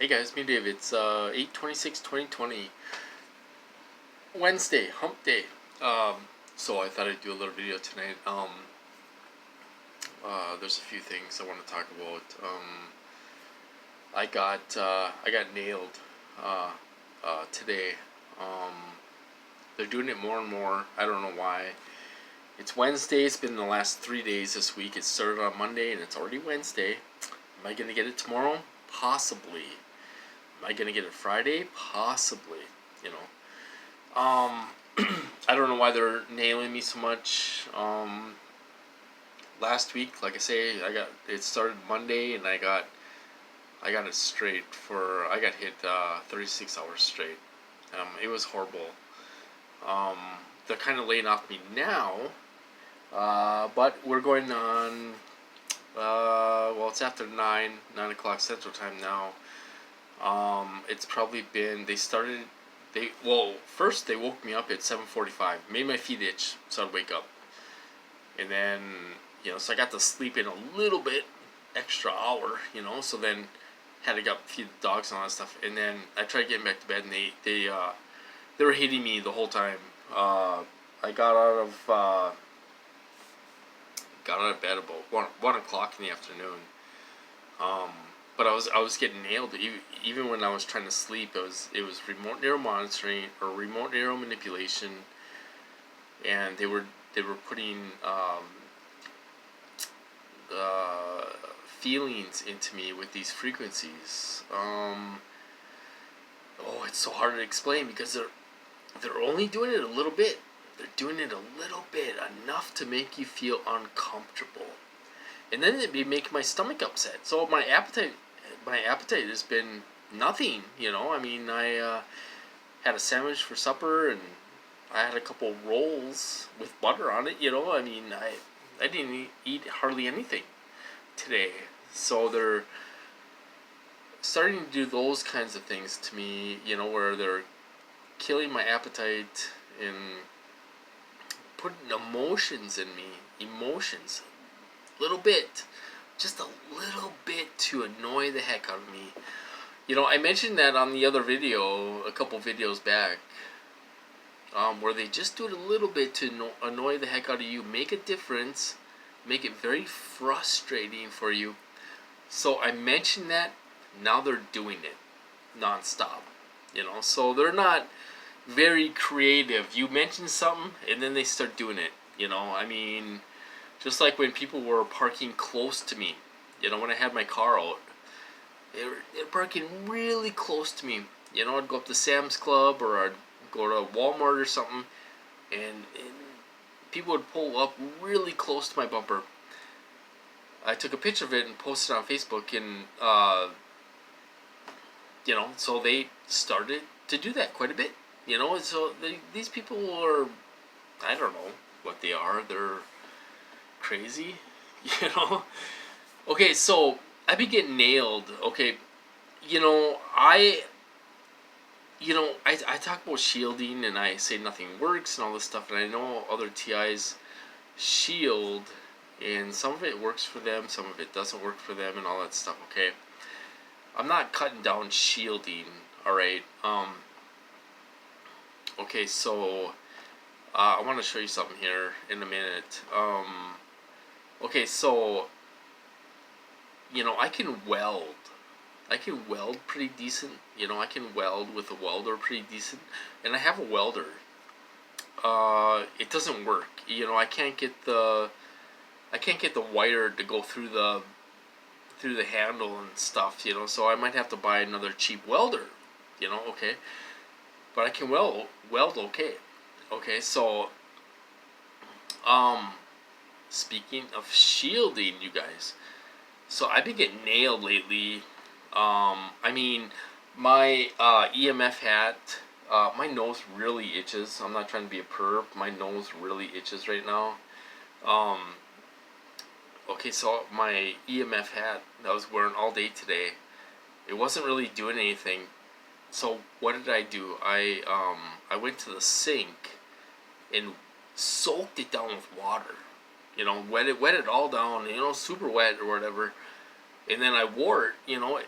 Hey guys, me Dave. It's 8/26/2020, Wednesday, hump day. So I thought I'd do a little video tonight. There's a few things I want to talk about. I got nailed today. Um, they're doing it more and more. I don't know why. It's Wednesday. It's been the last 3 days this week. It started on Monday and it's already Wednesday. Am I gonna get it tomorrow? Possibly. Am I gonna get it Friday? Possibly. You know. I don't know why they're nailing me so much. Last week, like I say, it started Monday, and I got it straight for I got hit 36 hours straight. It was horrible. Um, they're kind of laying off me now, but we're going on. Well, it's after 9 o'clock Central Time now. It's probably been they started first they woke me up at 7:45, made my feet itch, so I'd wake up, and then so I got to sleep in a little bit extra hour, so then had to go feed the dogs and all that stuff, and then I tried getting back to bed, and they were hitting me the whole time. I got out of bed about 1 o'clock in the afternoon. Um, but I was getting nailed even when I was trying to sleep. It was remote neural monitoring or remote neural manipulation, and they were putting feelings into me with these frequencies. It's so hard to explain because they're only doing it a little bit. They're doing it a little bit, enough to make you feel uncomfortable, and then it'd be making my stomach upset. So my appetite has been nothing. I mean, I had a sandwich for supper, and I had a couple rolls with butter on it. I mean, I didn't eat hardly anything today. So they're starting to do those kinds of things to me. Where they're killing my appetite and putting emotions in me. Emotions, little bit, just a little bit to annoy the heck out of me. I mentioned that on the other video, a couple videos back, where they just do it a little bit to annoy the heck out of you, make a difference, make it very frustrating for you. So I mentioned that. Now they're doing it nonstop. So they're not very creative. You mention something, and then they start doing it. I mean, just like when people were parking close to me, when I had my car out, they're parking really close to me. I'd go up to Sam's Club or I'd go to Walmart or something, and people would pull up really close to my bumper. I took a picture of it and posted it on Facebook, and so they started to do that quite a bit. So these people are, I don't know what they are. They're crazy, you know. Okay, so I've been getting nailed. Okay, I I talk about shielding and I say nothing works and all this stuff, and I know other TIs shield, and some of it works for them, some of it doesn't work for them, and all that stuff. Okay, I'm not cutting down shielding. All right. Okay, so I want to show you something here in a minute. Okay, so I can weld. I can weld pretty decent. I can weld with a welder pretty decent, and I have a welder. It doesn't work. I can't get the wire to go through the handle and stuff. So I might have to buy another cheap welder. Okay, but I can weld okay. Okay, so um, speaking of shielding, you guys. So I've been getting nailed lately. I mean, my EMF hat, my nose really itches. I'm not trying to be a perv. My nose really itches right now. Um, okay, so my EMF hat that I was wearing all day today, it wasn't really doing anything. So what did I do? I went to the sink and soaked it down with water. Wet it all down. Super wet or whatever. And then I wore it.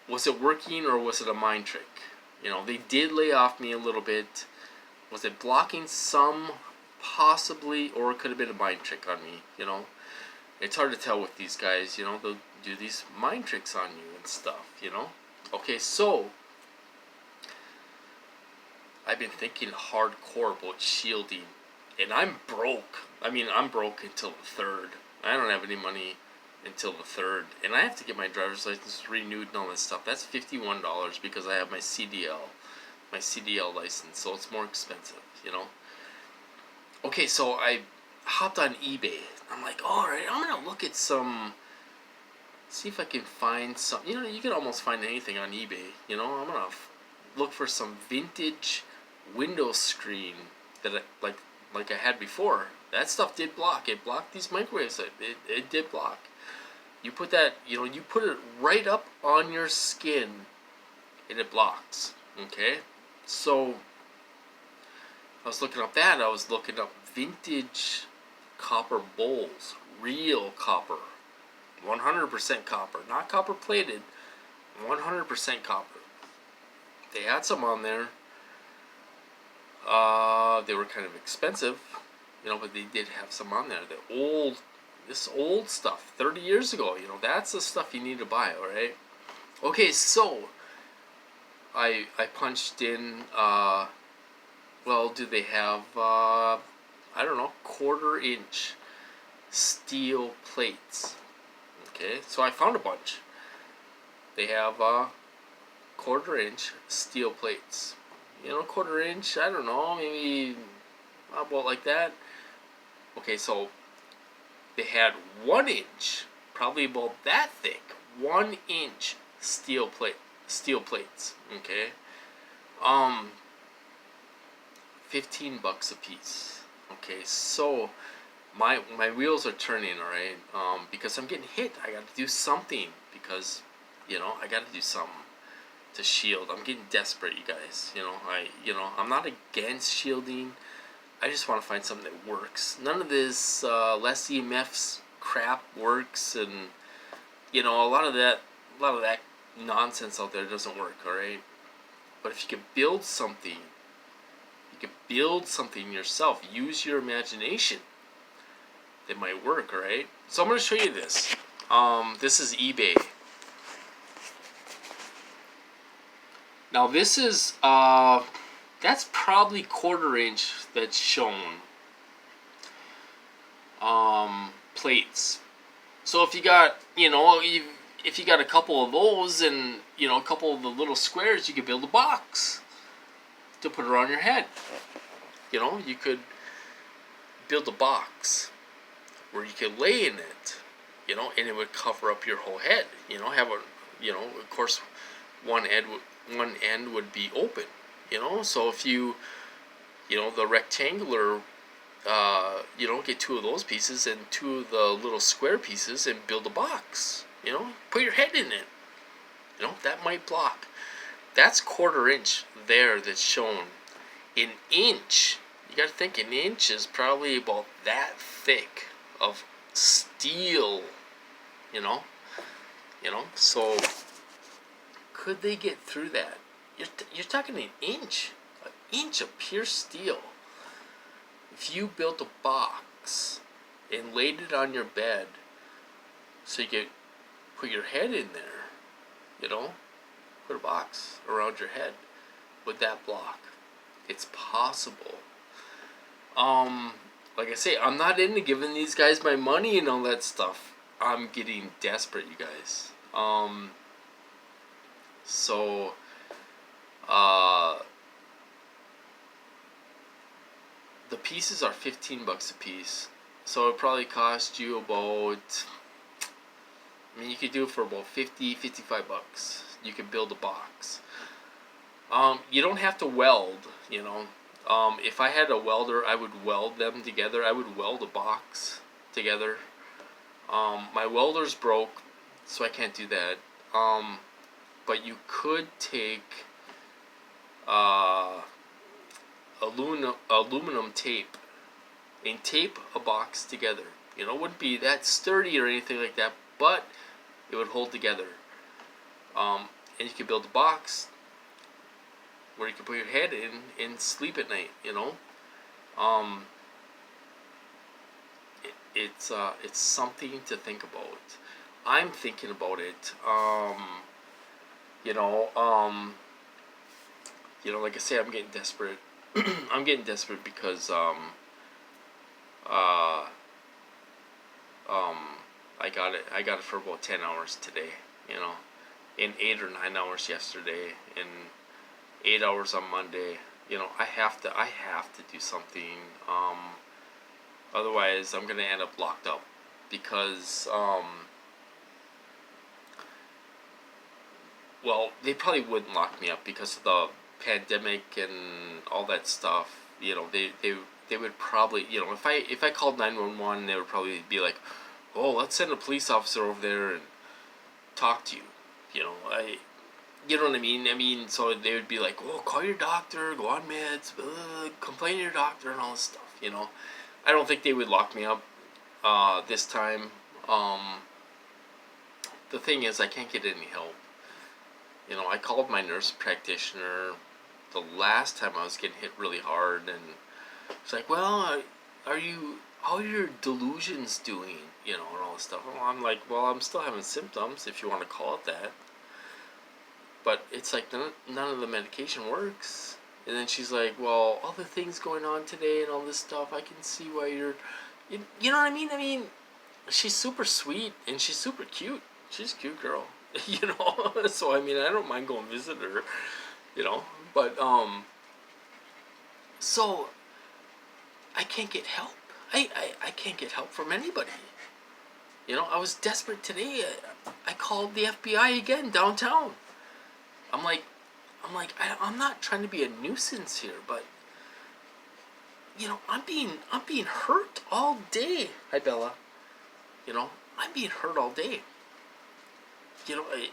was it working or was it a mind trick? You know, they did lay off me a little bit. Was it blocking some? Possibly, or it could have been a mind trick on me, you know. It's hard to tell with these guys, you know, they'll do these mind tricks on you and stuff, you know. Okay, so I've been thinking hardcore about shielding, and I'm broke. I mean, I'm broke until the 3rd. I don't have any money until the 3rd, and I have to get my driver's license renewed and all that stuff. That's $51 because I have my CDL license, so it's more expensive, you know. Okay, so I hopped on eBay. I'm like, alright, I'm gonna look at some, see if I can find some, you know, you can almost find anything on eBay, you know. I'm gonna look for some vintage window screen that like I had before. That stuff did block. It blocked these microwaves. It did block. You put that, you know, you put it right up on your skin and it blocks. Okay? So I was looking up that. I was looking up vintage copper bowls. Real copper. 100% copper. Not copper plated. 100% copper. They had some on there. They were kind of expensive, you know, but they did have some on there. This old stuff, 30 years ago, you know, that's the stuff you need to buy, alright? Okay, so I punched in, well, do they have, I don't know, 1/4 inch steel plates? Okay, so I found a bunch. They have 1/4 inch steel plates. You know, 1/4 inch, I don't know, maybe about like that. Okay, so they had 1 inch, probably about that thick, 1 inch steel plates. Okay, $15 a piece. Okay, so my wheels are turning, all right. Because I'm getting hit, I got to do something because, you know, I got to do something to shield. I'm getting desperate, you guys. You know, I'm not against shielding. I just want to find something that works. None of this less EMFs crap works, and you know, a lot of that nonsense out there doesn't work. All right, but if you can build something, yourself. Use your imagination. It might work. All right. So I'm going to show you this. This is eBay. Now this is that's probably 1/4 inch that's shown. Plates. So if you got, you know, if you got a couple of those and, you know, a couple of the little squares, you could build a box to put around your head. You know, you could build a box where you could lay in it, you know, and it would cover up your whole head. You know, have a, you know, of course, one end would be open, you know. So if you know, the rectangular, you know, get 2 of those pieces and 2 of the little square pieces and build a box. You know, put your head in it. You know, that might block. That's 1/4 inch there that's shown. An inch, you got to think, an inch is probably about that thick of steel. You know, so could they get through that? You're talking an inch of pure steel. If you built a box and laid it on your bed so you could put your head in there, you know, put a box around your head, would that block? It's possible. Like I say, I'm not into giving these guys my money and all that stuff. I'm getting desperate, you guys. So, the pieces are $15 a piece. So it probably cost you about, I mean, you could do it for about $55. You could build a box. You don't have to weld, you know. If I had a welder, I would weld them together. I would weld a box together. My welder's broke, so I can't do that. But you could take aluminum tape and tape a box together. You know, it wouldn't be that sturdy or anything like that, but it would hold together. and you can build a box where you can put your head in and sleep at night. Um, it's something to think about. I'm thinking about it. You know, like I say, I'm getting desperate. I'm getting desperate because uh, I got it for about 10 hours today. In 8 or 9 hours yesterday, and 8 hours on Monday. I have to do something. Otherwise, I'm gonna end up locked up because well, they probably wouldn't lock me up because of the pandemic and all that stuff. They would probably, if I called 911, they would probably be like, "Oh, let's send a police officer over there and talk to you." You know what I mean? So they would be like, "Oh, call your doctor, go on meds, complain to your doctor, and all this stuff." I don't think they would lock me up this time. The thing is, I can't get any help. I called my nurse practitioner the last time I was getting hit really hard, and it's like, "Well, how are your delusions doing?" And all this stuff. Well, I'm like, "Well, I'm still having symptoms, if you want to call it that." But it's like none of the medication works. And then she's like, "Well, all the things going on today and all this stuff, I can see why you're..." You know what I mean? She's super sweet and she's super cute. She's a cute girl. So I don't mind going visit her. But so I can't get help. I can't get help from anybody. I was desperate today. I called the FBI again downtown. I'm like, I'm not trying to be a nuisance here, but I'm being hurt all day. Hi, Bella. I'm being hurt all day.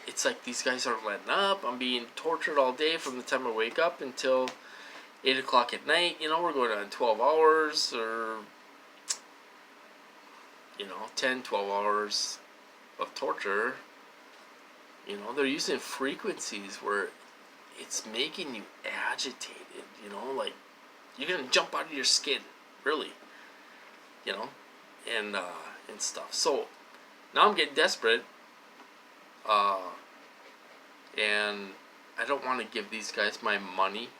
It's like these guys aren't letting up. I'm being tortured all day from the time I wake up until 8 o'clock at night. We're going on 12 hours or 10, 12 hours of torture. They're using frequencies where it's making you agitated, like you're gonna jump out of your skin, really, and stuff. So now I'm getting desperate, and I don't want to give these guys my money,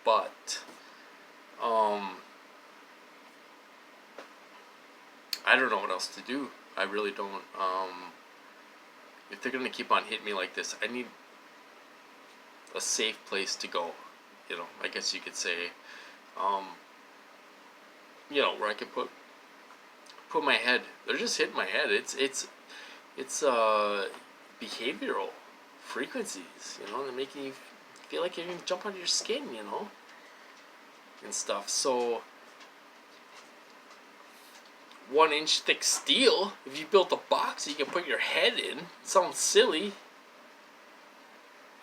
but I don't know what else to do. I really don't. If they're gonna keep on hitting me like this, I need a safe place to go. I guess you could say, where I can put my head. They're just hitting my head. It's behavioral frequencies. They're making you feel like you're gonna jump out of your skin. And stuff. So 1-inch thick steel. If you built a box you can put your head in. Sounds silly.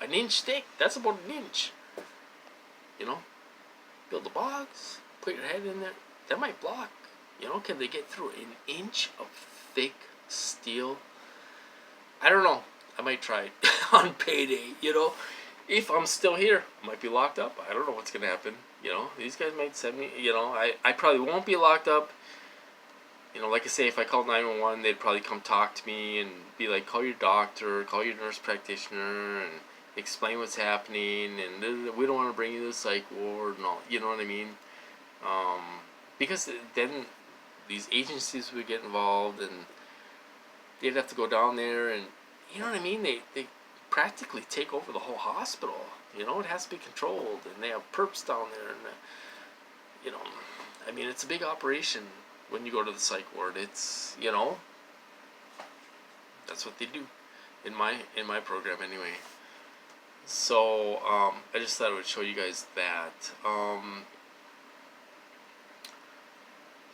An inch thick. That's about an inch. Build a box. Put your head in there. That might block. Can they get through an inch of thick steel? I don't know. I might try it on payday. If I'm still here, I might be locked up. I don't know what's gonna happen. These guys might send me. I probably won't be locked up. Like I say, if I called 911, they'd probably come talk to me and be like, "Call your doctor, call your nurse practitioner, and explain what's happening, and we don't want to bring you to the psych ward and all." You know what I mean? Because then these agencies would get involved, and they'd have to go down there, and you know what I mean? They practically take over the whole hospital. It has to be controlled, and they have perps down there, and it's a big operation. When you go to the psych ward, it's that's what they do in my program anyway. So I just thought I would show you guys that.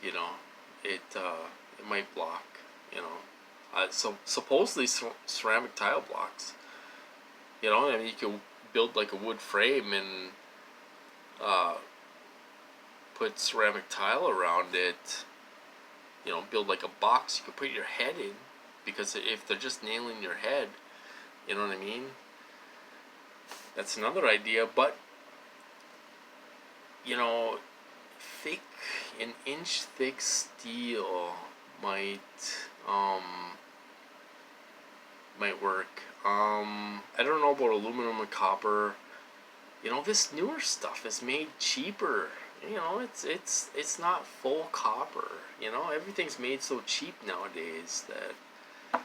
It might block. So supposedly ceramic tile blocks. You can build like a wood frame and put ceramic tile around it. Build like a box you can put your head in, because if they're just nailing your head, you know what I mean? That's another idea, but you know, thick, an inch thick steel might might work. I don't know about aluminum and copper. You know, this newer stuff is made cheaper. You know, it's not full copper. You know, everything's made so cheap nowadays that,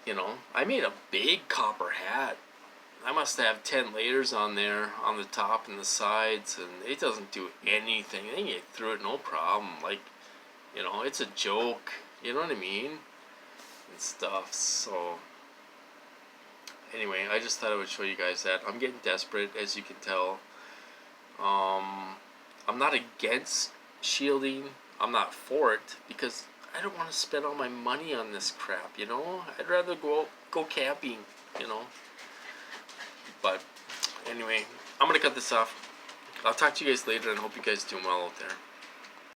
you know, I made a big copper hat. I must have 10 layers on there on the top and the sides, and it doesn't do anything. I can get through it no problem. Like, you know, it's a joke. You know what I mean? And stuff. So anyway, I just thought I would show you guys that. I'm getting desperate, as you can tell. I'm not against shielding. I'm not for it because I don't want to spend all my money on this crap, you know? I'd rather go camping, you know? But anyway, I'm going to cut this off. I'll talk to you guys later and hope you guys doing well out there.